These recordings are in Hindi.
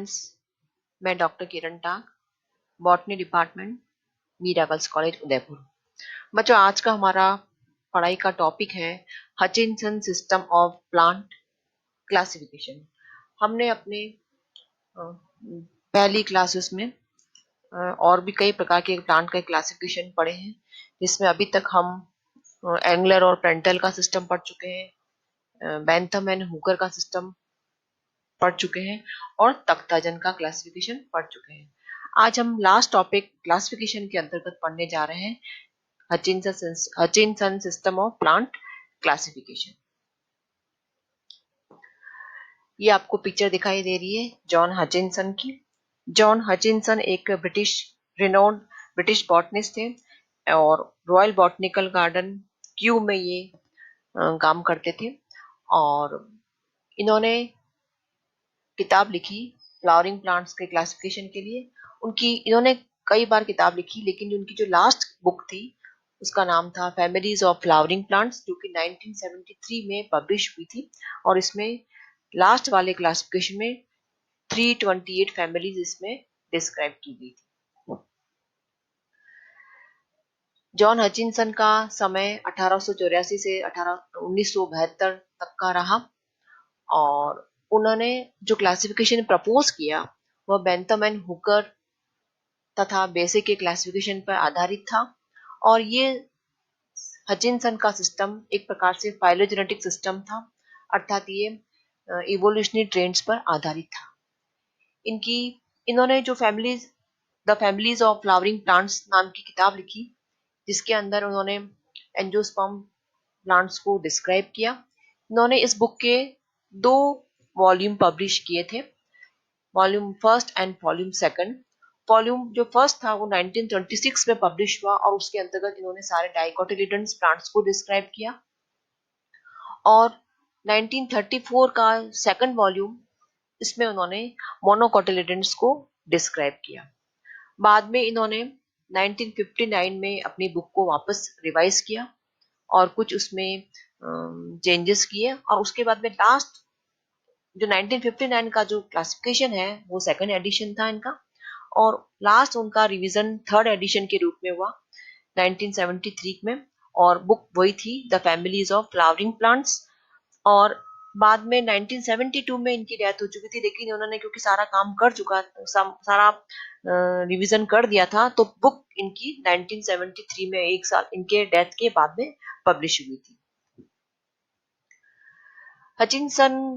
फ्रेंड्स, मैं doctor Kiran Tak, botany department, Meera girls college Udaipur. बच्चों, आज का हमारा पढ़ाई का टॉपिक है Hutchinson system of plant classification. हमने अपने पहली क्लासेस में और भी कई प्रकार के प्लांट का क्लासिफिकेशन पढ़े हैं, जिसमें अभी तक हम एंगलर और प्रेंटल का सिस्टम पढ़ चुके हैं, बेंथम एंड हुकर का सिस्टम पढ़ चुके हैं और तख्ताजन का क्लासिफिकेशन पढ़ चुके हैं। आज हम लास्ट टॉपिक क्लासिफिकेशन के अंतर्गत पढ़ने जा रहे हैं Hutchinson system of plant classification. ये आपको पिक्चर दिखाई दे रही है जॉन हचिंसन की। जॉन हचिंसन एक रिनोन्ड ब्रिटिश बॉटनिस्ट थे और रॉयल बॉटनिकल गार्डन क्यू में ये काम करते थे और इन्होंने किताब लिखी फ्लावरिंग प्लांट्स के क्लासिफिकेशन के लिए। इन्होंने कई बार किताब लिखी, लेकिन उनकी जो लास्ट बुक थी उसका नाम था फैमिलीज ऑफ फ्लावरिंग प्लांट्स, जो कि 1973 में पब्लिश हुई थी और इसमें लास्ट वाले क्लासिफिकेशन में 328 फैमिलीज इसमें डिस्क्राइब की गई थी। जॉन हचिंसन का समय 1884 से 1972 तक का रहा और उन्होंने जो क्लासिफिकेशन प्रपोज किया वह बेंथम एंड हुकर तथा बेसे के क्लासिफिकेशन पर आधारित था और ये हचिंसन का सिस्टम एक प्रकार से फाइलोजेनेटिक सिस्टम था, अर्थात ये इवोल्यूशनरी ट्रेंड्स पर आधारित था। इन्होंने जो the families of flowering plants नाम की किताब लिखी, जिसके अंदर उन्होंने एंजियोस्पर्म प्लांट्स को डिस्क्राइब किया। इन्होंने इस बुक के 2 वॉल्यूम पब्लिश किए थे, volume first and volume second. Volume जो फर्स्ट था वो 1926 में पब्लिश हुआ और उसके अंतर्गत इन्होंने सारे डाइकोटिलेडन्स प्लांट्स को डिस्क्राइब किया और 1934 का सेकंड वॉल्यूम, इसमें उन्होंने मोनोकोटिलेडन्स को डिस्क्राइब किया। बाद में इन्होंने 1959 में अपनी बुक को वापस रिवाइज किया और कुछ उसमें चेंजेस किए और उसके बाद में लास्ट जो 1959 का जो क्लासिफिकेशन है वो सेकंड एडिशन था इनका और लास्ट उनका रिवीजन थर्ड एडिशन के रूप में हुआ 1973 में और बुक वही थी the families of flowering plants. और बाद में 1972 में इनकी डेथ हो चुकी थी, लेकिन उन्होंने क्योंकि सारा काम कर चुका सारा रिवीजन कर दिया था तो बुक इनकी 1973 में एक साल इनके डेथ के बाद में पब्लिश हुई थी। हचिंसन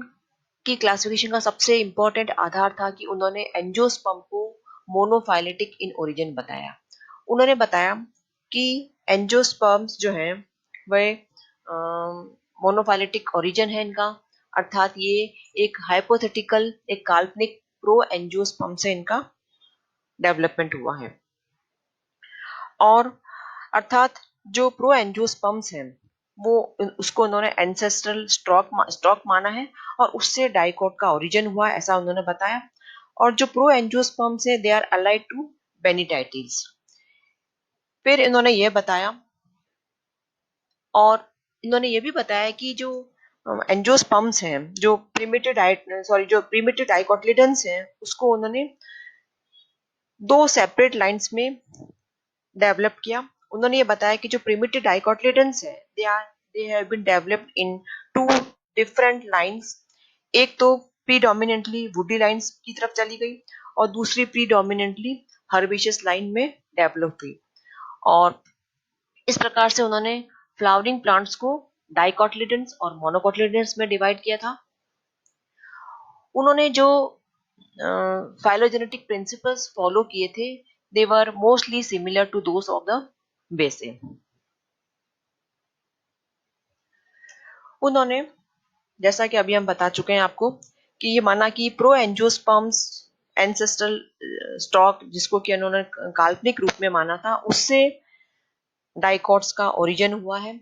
की क्लासिफिकेशन का सबसे इंपॉर्टेंट आधार था कि उन्होंने एंजियोस्पर्म को मोनोफाइलेटिक इन ओरिजिन बताया। उन्होंने बताया कि एंजियोस्पर्म्स जो हैं वह मोनोफाइलेटिक ओरिजिन है इनका, अर्थात ये एक हाइपोथेटिकल एक काल्पनिक प्रो एंजियोस्पर्म से इनका डेवलपमेंट हुआ है और अर्थात जो प्रो एंजियोस्पर्म्स हैं वो उसको उन्होंने एंसेस्ट्रल स्टॉक माना है और उससे डाइकोट का ओरिजिन हुआ, ऐसा उन्होंने बताया। और जो प्रो एंजियोस्पर्म्स है दे आर अलाइड टू बेनिटाइटिस। फिर इन्होंने ये बताया और इन्होंने ये भी बताया कि जो एंजियोस्पर्म्स हैं जो प्रिमिटिव डाइकोटिलेडन्स हैं उसको उन्होंने 2 सेपरेट लाइंस में डेवलप किया। उन्होंने ये बताया कि जो प्रिमिटिव डाइकोटिलेडन्स है they have been developed in 2 different lines. एक तो प्रीडोमिनेंटली वुडी लाइंस की तरफ चली गई और दूसरी प्रीडोमिनेंटली हर्बेशियस लाइन में डेवलप हुई और इस प्रकार से उन्होंने फ्लावरिंग प्लांट्स को डाइकोटिलेडन्स और मोनोकोटिलेडन्स में डिवाइड किया था। उन्होंने जो phylogenetic principles फॉलो किए थे they were mostly similar to those of the Basae। उन्होंने जैसा कि अभी हम बता चुके हैं आपको कि ये माना कि प्रो एंजियोस्पर्म्स एंसेस्ट्रल स्टॉक जिसको कि उन्होंने काल्पनिक रूप में माना था उससे डाइकोट्स का ओरिजिन हुआ है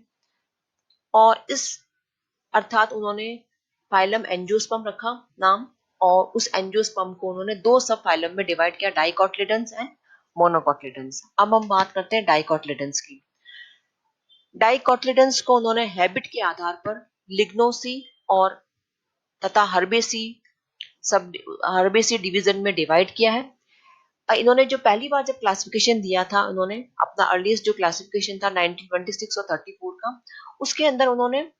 और इस अर्थात उन्होंने फाइलम एंजियोस्पर्म रखा नाम और उस एंजियोस्पर्म को उन्होंने 2 सब फाइलम में डिवाइड किया, डाइकोटिलेडन्स एंड मोनोकोटिलेडन्स। अब हम बात करते हैं डाइकोटिलेडन्स की। डाइकोटिलेडन्स को उन्होंने हैबिट के आधार पर लिग्नोसी और तथा हर्बेसी सब हर्बेसी डिवीजन में डिवाइड किया है। इन्होंने जो पहली बार जब क्लासिफिकेशन दिया था, उन्होंने अपना अर्लीस्ट जो क्लासिफिकेशन था 1926 और 34 का, उसके अंदर उन्होंने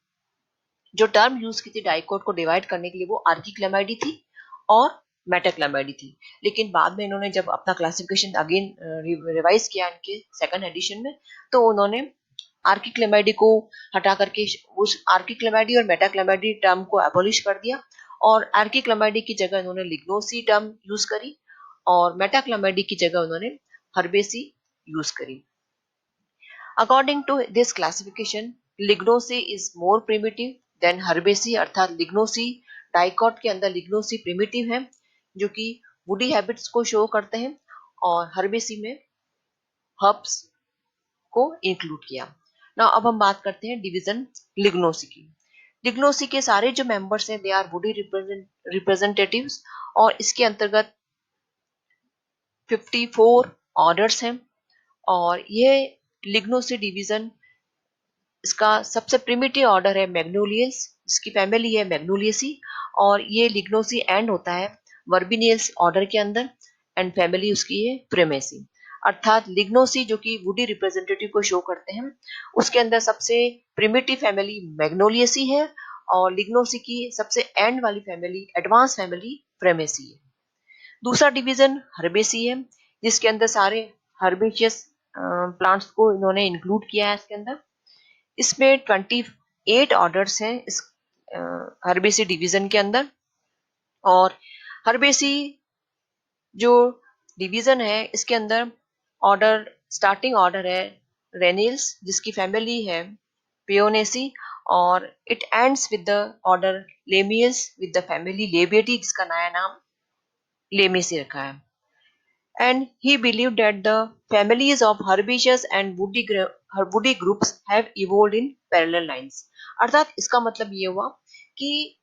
जो टर्म यूज की थी डाइकोट को डिवाइड करने के लिए वो आर्किक्लेमाइडी थी और मेटाक्लेमाइडी थी। लेकिन बाद में इन्होंने जब अपना क्लासिफिकेशन अगेन रिवाइज किया इनके सेकंड एडिशन में, तो उन्होंने आर्किक्लेमाइडी को हटा करके उस आर्किक्लेमाइडी और मेटाक्लेमाइडी टर्म को एबॉलिश कर दिया और आर्किक्लेमाइडी की जगह उन्होंने लिग्नोसी टर्म यूज करी और मेटाक्लेमाइडी की जगह उन्होंने हर्बेसी यूज करी। According to this classification, lignosae is more primitive than herbaceae, अर्थात लिग्नोसी डाइकॉट के अंदर लिग्नोसी प्रिमिटिव है जो कि वुडी हैबिट्स को शो करते हैं और हर्बेसी में हर्ब्स को इंक्लूड किया। ना अब हम बात करते हैं डिवीजन लिग्नोसी की। लिग्नोसी के सारे जो मेंबर्स हैं दे आर वुडी रिप्रेजेंटेटिव्स और इसके अंतर्गत 54 ऑर्डर्स हैं और ये लिग्नोसी डिवीजन, इसका सबसे प्रिमिटिव ऑर्डर है मैग्नोलियस, जिसकी फैमिली है मैग्नोलियसी और ये लिग्नोसी एंड होता है वर्बिनियल्स ऑर्डर के अंदर एंड फैमिली उसकी है प्रिमेसी। अर्थात लिग्नोसी जो कि वुडी रिप्रेजेंटेटिव को शो करते हैं उसके अंदर सबसे प्रिमिटिव फैमिली मैग्नोलियसी है और लिग्नोसी की सबसे एंड वाली फैमिली एडवांस फैमिली प्रिमेसी है। दूसरा डिवीजन हर्बेसी है जिसके अंदर सारे हर्बेशियस प्लांट्स को इन्होंने इंक्लूड किया है इसके अंदर। इसमें 28 ऑर्डर्स हैं इस हर्बेसी डिवीजन के अंदर और हर्बेसी जो डिवीजन है इसके अंदर ऑर्डर स्टार्टिंग ऑर्डर है रेनिल्स जिसकी फैमिली है पियोनेसी और it ends with the order lamiales with the family labiatae जिसका नया नाम लेमेसी रखा है। And he believed that the families of herbaceous and woody groups have evolved in parallel lines। अर्थात इसका मतलब ये हुआ कि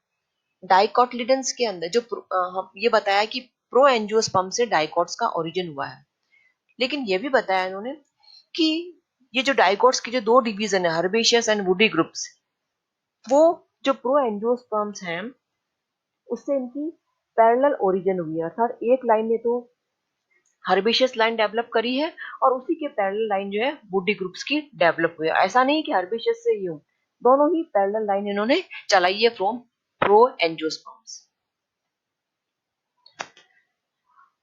डाइकोटिलिडन्स के अंदर जो हम ये बताया कि प्रो एंजियोस्पर्म से डाइकोट्स का ओरिजिन हुआ है, लेकिन ये भी बताया इन्होंने कि ये जो डाइकोट्स की जो दो डिवीजन है हर्बेशियस एंड वुडी ग्रुप्स, वो जो प्रो एंजियोस्पर्म्स हैं उससे इनकी पैरेलल ओरिजिन हुई है। अर्थात एक लाइन ने तो हर्बेशियस लाइन डेवलप करी है और उसी के पैरेलल लाइन जो है वुडी ग्रुप्स की डेवलप हुई है। ऐसा नहीं कि हर्बेशियस से ही हो, दोनों ही पैरेलल लाइन इन्होंने चलाई है फ्रॉम प्रो एंजियोस्पर्म्स।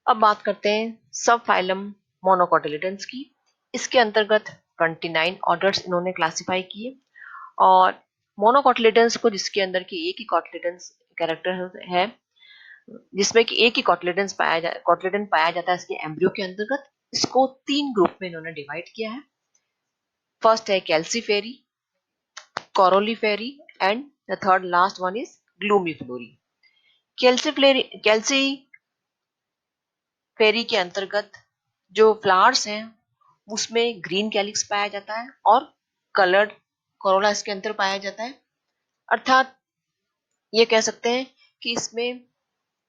अब बात करते हैं सब फाइलम मोनोकोटिलिडन्स की। इसके अंतर्गत 29 ऑर्डर्स इन्होंने क्लासिफाई किए और मोनोकोटिलिडन्स को जिसके अंदर की एक ही कोटिलिडन्स कैरेक्टर है जिसमें कि एक ही कोटिलिडन पाया जाता है इसके एम्ब्रियो के अंतर्गत, इसको 3 ग्रुप में इन्होंने डिवाइड किया है। फर्स्ट है calyciferae, corolliferae and the third last one is glumiflorae. Calyciferae के अंतर्गत जो फ्लावर्स हैं उसमें ग्रीन कैलिक्स पाया जाता है और कलर्ड कोरोला इसके अंदर पाया जाता है। अर्थात ये कह सकते हैं कि इसमें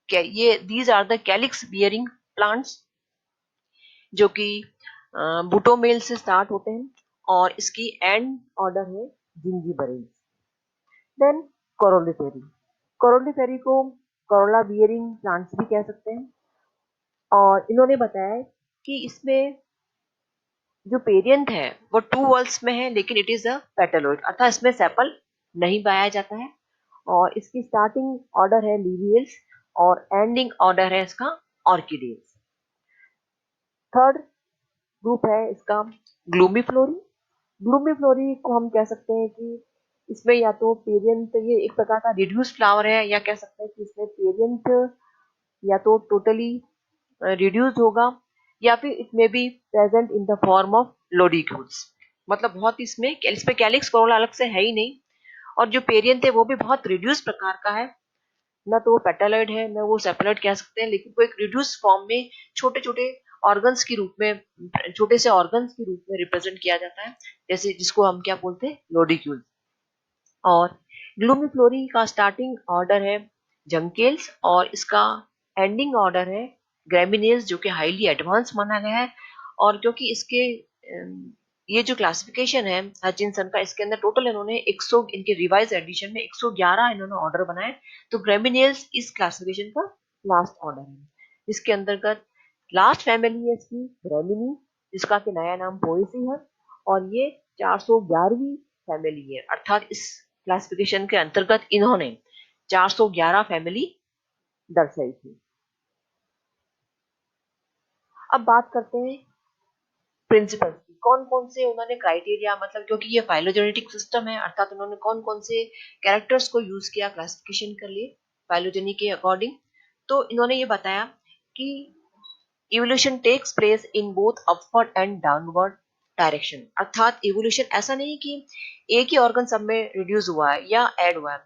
ये these are the calyx bearing plants जो कि बुटोमेल से स्टार्ट होते हैं और इसकी एंड ऑर्डर है जिंजीबरेज। देन कोरोलीफेरी, कोरोलीफेरी को कोरोला बियरिंग प्लांट्स भी कह सकते हैं और इन्होंने बताया कि इसमें जो पेरियंट है वो 2 वॉल्स में है लेकिन इट इज अ पेटलोइड, अर्थात इसमें सेपल नहीं पाया जाता है और इसकी स्टार्टिंग ऑर्डर है लीवियल्स और एंडिंग ऑर्डर है इसका ऑर्किडेज। थर्ड ग्रुप है इसका ग्लूमीफ्लोरी। ग्लूमीफ्लोरी को हम कह सकते हैं कि इसमें या तो पेरियंट, ये एक प्रकार का रिड्यूस फ्लावर है या कह सकते हैं कि इसमें पेरियंट या तो टोटली रिड्यूस्ड होगा या फिर it may be present in the form of lodicules. मतलब बहुत इसमें कैलिक्स कोरोला अलग से है ही नहीं और जो पेरियंट है वो भी बहुत रिड्यूस प्रकार का है, ना तो वो पेटालॉइड है ना वो सेपलॉइड कह सकते हैं, लेकिन वो एक रिड्यूस फॉर्म में छोटे छोटे ऑर्गन्स के रूप में, छोटे से ऑर्गन्स के रूप में रिप्रेजेंट किया जाता है, जैसे जिसको हम क्या बोलते हैं लोडिक्यूल। और ग्लूमीफ्लोरी का स्टार्टिंग ऑर्डर है जंकेल्स और इसका एंडिंग ऑर्डर है ग्रैमिनेल्स जो कि हाईली एडवांस माना गया है और क्योंकि इसके ये जो क्लासिफिकेशन है हचिंसन का, इसके अंदर टोटल इन्होंने 100, इनके रिवाइज एडिशन में 111 इन्होंने ऑर्डर बनाए। तो ग्रेमिनियल्स इस क्लासिफिकेशन का लास्ट ऑर्डर है, जिसके अंतर्गत लास्ट फैमिली है इसकी ग्रेमिनी, जिसका कि नया नाम पोएसी है, और ये 411वीं फैमिली है। अर्थात इस क्लासिफिकेशन के अंतर्गत इन्होंने 411 फैमिली दर्शाई थी। अब बात करते हैं प्रिंसिपल्स की, कौन कौन से उन्होंने क्राइटेरिया, मतलब क्योंकि ये फाइलोजेनेटिक सिस्टम है, अर्थात उन्होंने कौन कौन से कैरेक्टर्स को यूज किया क्लासिफिकेशन के लिए फाइलोजेनी के अकॉर्डिंग। तो इन्होंने ये बताया कि evolution takes place in both upward and downward direction. अर्थात इवोल्यूशन ऐसा नहीं कि एक ही ऑर्गन सब में रिड्यूस हुआ है या ऐड हुआ है,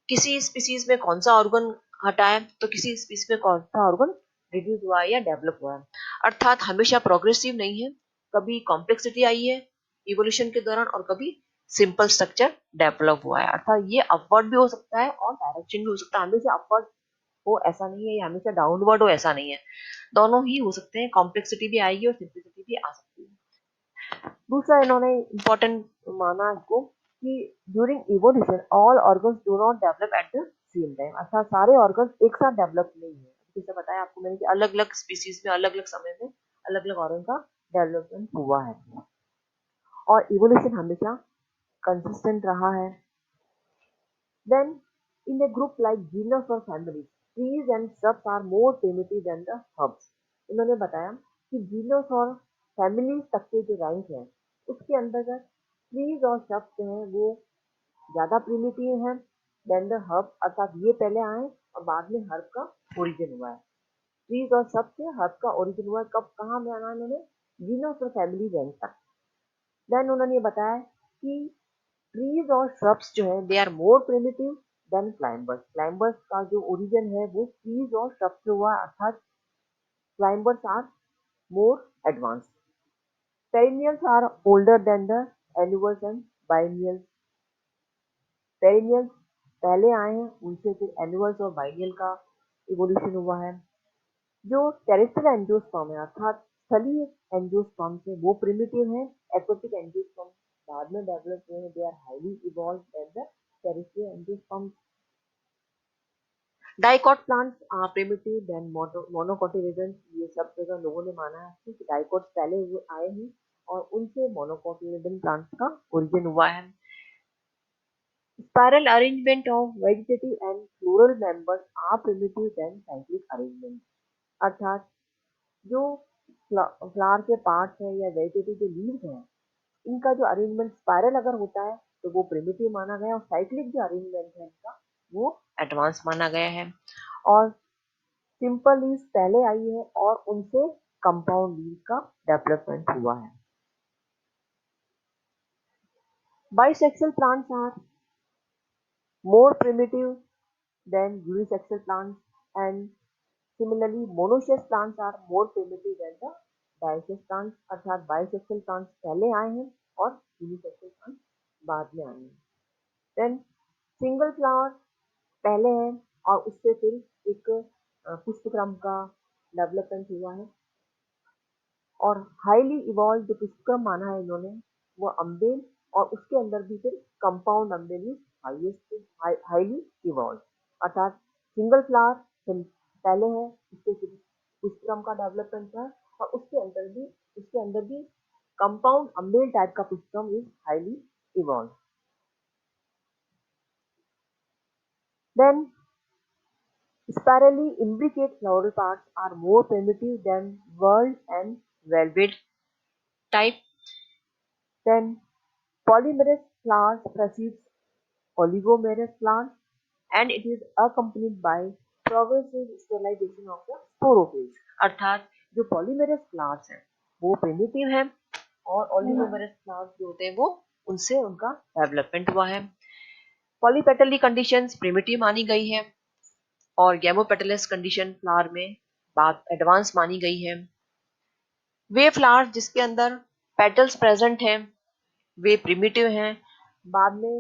किसी स्पीसीज में कौन सा ऑर्गन हटा है तो किसी स्पीसीज में कौन सा ऑर्गन रिड्यूस हुआ है या डेवलप हुआ है। अर्थात हमेशा प्रोग्रेसिव नहीं है, कभी कॉम्प्लेक्सिटी आई है इवोल्यूशन के दौरान और कभी सिंपल स्ट्रक्चर डेवलप हुआ है। अर्थात ये अपवर्ड भी हो सकता है और डायरेक्शन भी हो सकता है, हमेशा अपवर्ड हो ऐसा नहीं है या हमेशा डाउनवर्ड हो ऐसा नहीं है, दोनों ही हो सकते हैं, कॉम्प्लेक्सिटी भी आएगी और सिंपलिसिटी भी आ सकती है। दूसरा इन्होंने इम्पोर्टेंट माना इसको कि during evolution all organs do not develop at the same time. अर्थात सारे ऑर्गन्स एक साथ डेवलप नहीं है, जैसे बताया आपको मैंने कि अलग अलग स्पीसीज में अलग अलग समय में अलग अलग ऑर्गन का डेवलपमेंट हुआ है, और इवोल्यूशन हमेशा कंसिस्टेंट रहा है। Then in a group like genus or family, trees and shrubs are more primitive than the herbs। इन्होंने बताया कि जीनस और फैमिली तक के जो रैंक है उसके अंतर्गत ट्रीज और shrubs जो है वो ज्यादा प्रिमिटिव है देन द हर्ब। अर्थात ये पहले आए और बाद में हर्ब का ओरिजिन हुआ है। ट्रीज और shrubs से हर्ब का ओरिजिन हुआ है, कब कहाँ में आना इन्होंने, जीनस और फैमिली रैंक तक। देन उन्होंने ये बताया कि ट्रीज और श्रब्स जो है they are more primitive than climbers. Climbers का जो ओरिजिन है वो ट्रीज और श्रब्स से हुआ, अर्थात climbers are more advance. Perennials are older than the annuals and biennials. Perennials पहले आए हैं, उनसे फिर एनुअल्स और बाइनियल का इवोल्यूशन हुआ है। जो टेरेस्ट्रियल एंजियोस्पर्म है अर्थात स्थलीय एंजियोस्पर्म से वो प्रिमिटिव है। एक्वेटिक एंजियोस्पर्म बाद में डेवलप हुए हैं, they are highly evolve than the terrestrial angiosperm. Dicot plants are primitive than monocotyledons. ये सब जगह लोगों ने माना है कि डाइकॉट पहले हुए आए हैं और उनसे मोनोकोटिलेडन प्लांट्स का ओरिजिन हुआ है। Spiral arrangement of vegetative and floral members are primitive than cyclic arrangement। अर्थात जो फ्लावर के पार्ट्स हैं या वेजिटेटिव जो लीव्स हैं, इनका जो अरेंजमेंट स्पाइरल अगर होता है तो वो प्रिमिटिव माना गया, और साइक्लिक जो अरेंजमेंट है इनका वो एडवांस माना गया है। और सिंपल लीव्स पहले आई है और उनसे कंपाउंड लीव का डेवलपमेंट हुआ है। Bisexual plants are more primitive than unisexual plants and similarly monoecious plants are more primitive than the dioecious plants. अर्थात बाइसेक्सुअल प्लांट्स पहले आए हैं और यूनिसेक्सुअल प्लांट्स बाद में आए हैं। देन सिंगल फ्लावर पहले है और उससे फिर एक पुष्पक्रम का डेवलपमेंट हुआ है, और हाईली इवॉल्व जो पुष्पक्रम माना है इन्होंने वो अम्बेल, और उसके अंदर भी फिर compound humble is highest highly evolve. अर्थात सिंगल फ्लावर पहले है, उससे फिर पुष्पक्रम का डेवलपमेंट है, और उसके अंदर भी कंपाउंड अम्बेल टाइप का पुष्पक्रम is highly evolve. Then spirally imbricate floral parts are more primitive than whorled and velvet type. Then polymerous flowers precedes oligomerous plants, and it is accompanied by progressive sterilization of the sporophase। अर्थात जो polymerous flowers हैं वो primitive हैं और oligomerous flowers जो होते हैं वो उनसे उनका डेवलपमेंट हुआ है। पॉलीपेटली कंडीशंस प्रिमिटिव मानी गई है और गैमोपेटलस कंडीशन फ्लावर में बात एडवांस मानी गई है। वे फ्लावर जिसके अंदर पेटल्स प्रेजेंट हैं वे प्रिमिटिव हैं। बाद में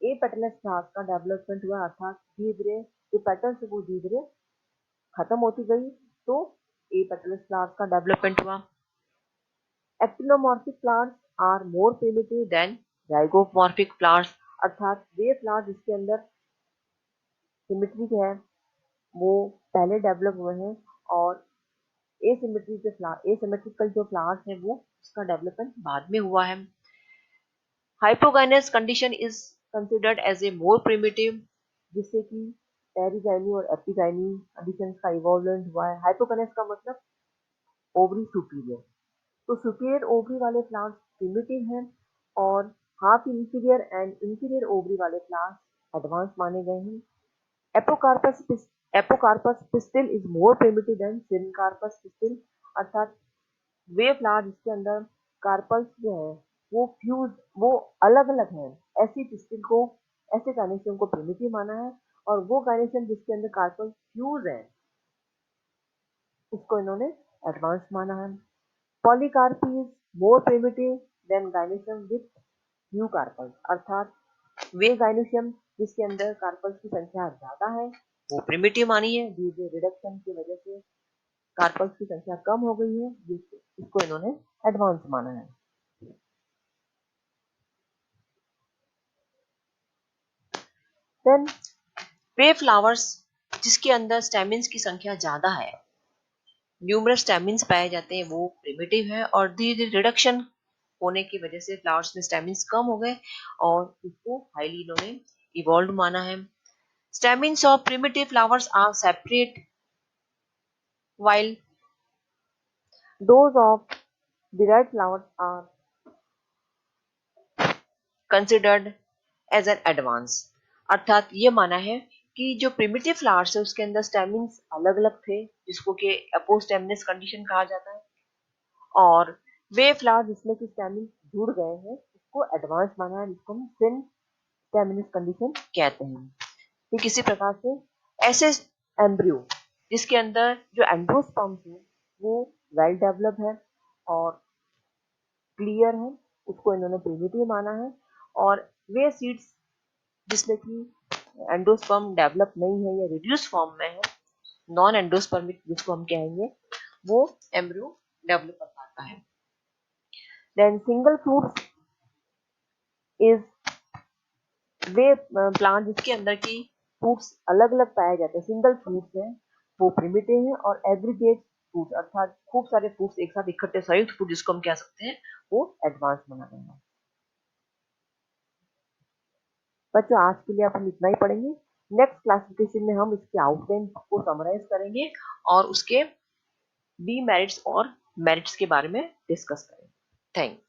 ए पेटलस फ्लावर का डेवलपमेंट हुआ, अर्थात धीरे धीरे जो पेटल्स है वो धीरे धीरे खत्म होती गई तो ए पेटलस फ्लावर का डेवलपमेंट हुआ। Actinomorphic plants are more primitive than zygomorphic plants, अर्थात वे प्लांट जिसके अंदर सिमेट्रिक है वो पहले डेवलप हुए हैं, और एसिमेट्रिकल जो प्लांट्स हैं वो उसका डेवलपमेंट बाद में हुआ है। Hypogynous condition is considered as a more primitive, जिससे कि पेरिगाइनी और एपिगाइनी कंडीशंस का इवोल्वेंट हुआ है। हाइपोगाइनस का मतलब ओवरी सुपीरियर, तो सुपीरियर ओवरी वाले प्लांट्स प्रिमिटिव हैं, और half inferior and inferior ovary वाले प्लांट्स एडवांस माने गए हैं। Apocarpous pistil is more primitive than syncarpous pistil, अर्थात वे प्लांट जिसके अंदर कार्पल्स जो है वो अलग अलग हैं, ऐसी पिस्टिल को, ऐसे गायनेशियम को प्रिमिटिव माना है, और वो गायनेशियम जिसके अंदर कार्पल्स फ्यूज है उसको इन्होंने एडवांस माना है। Polycarpy is more primitive than gynoecium with few carpels, अर्थात वे गायनेशियम जिसके अंदर कार्पल्स की संख्या ज्यादा है वो प्रिमिटिव मानी है। धीरे रिडक्शन की वजह से कार्पल्स की संख्या कम हो गई है, इसको इन्होंने एडवांस माना है। देन वे फ्लावर्स जिसके अंदर स्टेमिन्स की संख्या ज्यादा है, न्यूमरस स्टेमिन्स पाए जाते हैं, वो प्रिमिटिव है, और धीरे धीरे रिडक्शन होने की वजह से फ्लावर्स में स्टेमिन्स कम हो गए और इसको हाईली इन्होंने इवॉल्व माना है। Stamens of primitive flowers are separate while those of derived flowers are considered as an advance, अर्थात ये माना है कि जो प्रिमिटिव फ्लावर्स है उसके अंदर स्टेमिन्स अलग अलग थे, जिसको कि अपोस्टेमिनस कंडीशन कहा जाता है, और वे फ्लावर जिसमें कि स्टेमिन्स जुड़ गए हैं उसको एडवांस माना है, जिसको हम सिन स्टेमिनस कंडीशन कहते हैं। तो किसी प्रकार से ऐसे एम्ब्रियो जिसके अंदर जो एंडोस्पर्म्स है वो वेल डेवलप है और क्लियर है, उसको इन्होंने प्रिमिटिव माना है, और वे सीड्स जिसमें कि एंडोस्पर्म डेवलप नहीं है या रिड्यूस फॉर्म में है, नॉन एंडोस्पर्मिक जिसको हम कहेंगे, वो एम्ब्रियो डेवलप कर पाता है। देन सिंगल फ्रूट्स इज वे प्लांट जिसके अंदर की फ्रूट्स अलग अलग पाए जाते हैं, सिंगल फ्रूट्स हैं वो प्रिमिटिव है, और एग्रीगेट फ्रूट अर्थात खूब सारे फ्रूट्स एक साथ इकट्ठे संयुक्त फ्रूट जिसको हम कह सकते हैं वो एडवांस माना गया है। बच्चों आज के लिए अपन इतना ही पढ़ेंगे। नेक्स्ट क्लासिफिकेशन में हम इसके आउटलाइन को समराइज करेंगे और उसके डीमेरिट्स और मेरिट्स के बारे में डिस्कस करेंगे। Thank you.